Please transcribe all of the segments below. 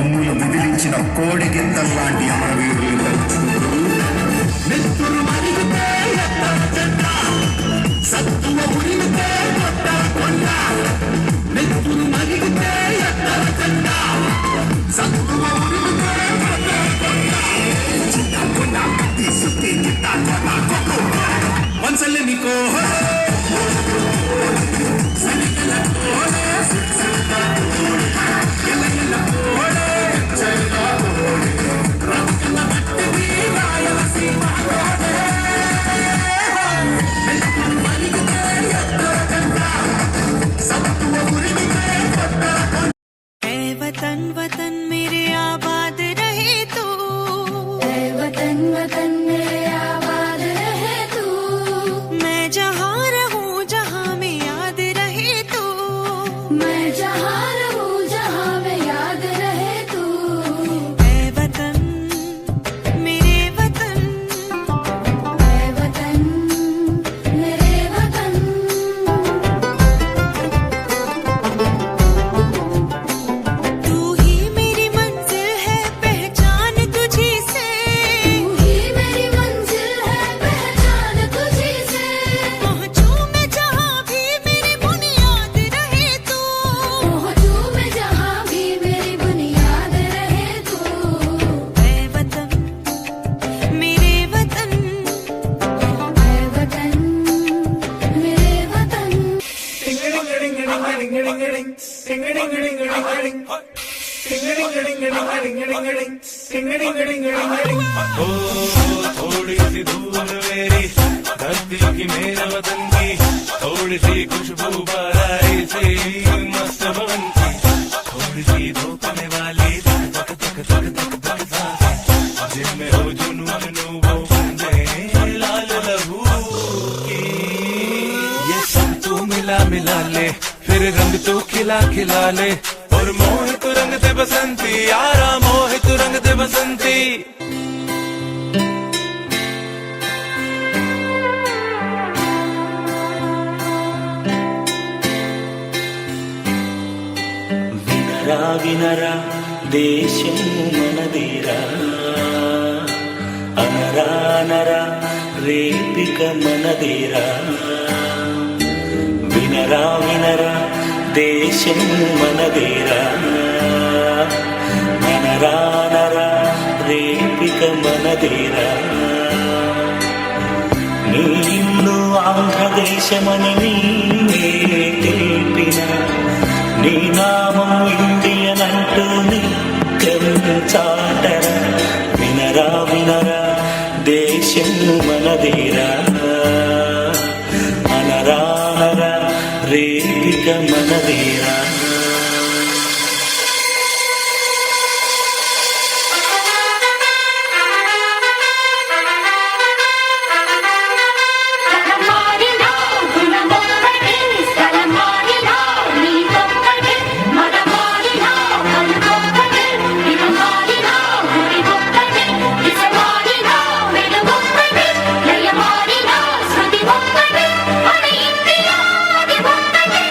కొమ్ములు విదిలించిన కోడి గింతల్లాంటి అమరవీరులు తలుచుకుంటూ నెత్తురు మరిగితే ఎత్తర చెడ్డ సత్తువ ఉరిగితే కొట్టర కొండ నెత్తురు మరిగితే ఎత్తర చెడ్డ సత్తువ ఉరిగితే కొట్టర కొండ చిట్టకొండ కత్తి సుత్తి చిట్టకొండ కొక్కు వంచలే నీకో वतन वतन मेरे आबाद रहे तू, वतन वतन मेरे आबाद रहे तू, मैं जहाँ रहूँ जहाँ में याद रहे तू, मैं जहाँ रहूँ जहाँ में याद रहे तू, ऐ वतन मेरे वतन, ऐ वतन मेरे वतन, तू ही मेरी मंजिल है पहचान तुझी से, तू ही मेरी मंजिल है पहचान तुझी से, पहुँचूं मैं जहाँ भी मेरी बुनियाद रहे तू, पहुँचूं मैं जहाँ भी मेरी बुनियाद रहे तू, ऐ वतन मेरे वतन, ऐ वतन मेरे वतन। थोड़ी सी दूर मेरी धरती की मेरे वतन की थोड़ी सी खुशबू बराई सी मस्त पवन की थोड़ी सी धोखने वाली धक धक धक धक धक धक जिनमें हो जुनून वो बंदे लाल लहू की ये सब तू मिला मिला ले फिर रंग तू खिला खिला ले और मोहित रंग ते बसंती यारा मोहित रंग ते बसंती వినరా వినరా దేశం మనదిరా అనరా అనరా రేపిక మనదిరా వినరా వినరా దేశం మనదిరా అనరా అనరా రేపిక మనదిరా నీ ఇల్లు ఆంధ్రదేశమని నీవే తెలిపిన నీ నామం ఇండియన్ అంటూ నిత్యం చాటర వినరా వినరా దేశం మనదిరా అనరా అనరా రేపిక మనదిరా కలమారిలో గుణమొక్కటి కలమారిలో నీకొక్కటి మగమారిలో కలుగొక్కటి ఇకమారిలో గుడిగొక్కటి ఇసమారిలో వెలుగొక్కటి లయమారిలో శృతి ఒక్కటి మన ఇండియా అది ఒక్కటి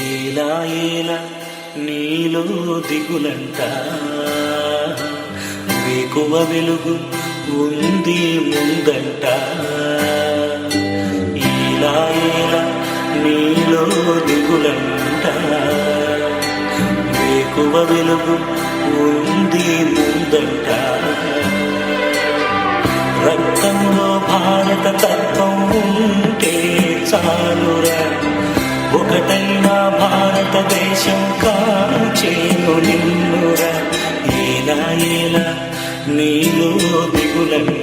ఏలా ఏలా నీలో దిగులంట వేకువ వెలుగు ఉంది ముందంట ఏలా ఏలా నీలో దిగులంట వేకువ వెలుగు ఉంది ముందంట రక్తంలో భారత తత్వం ఉంటే చాలురా ఒకటైనా భారతదేశం కాచేను నిన్నురా ఏలా ఏలా నీలో దిగులను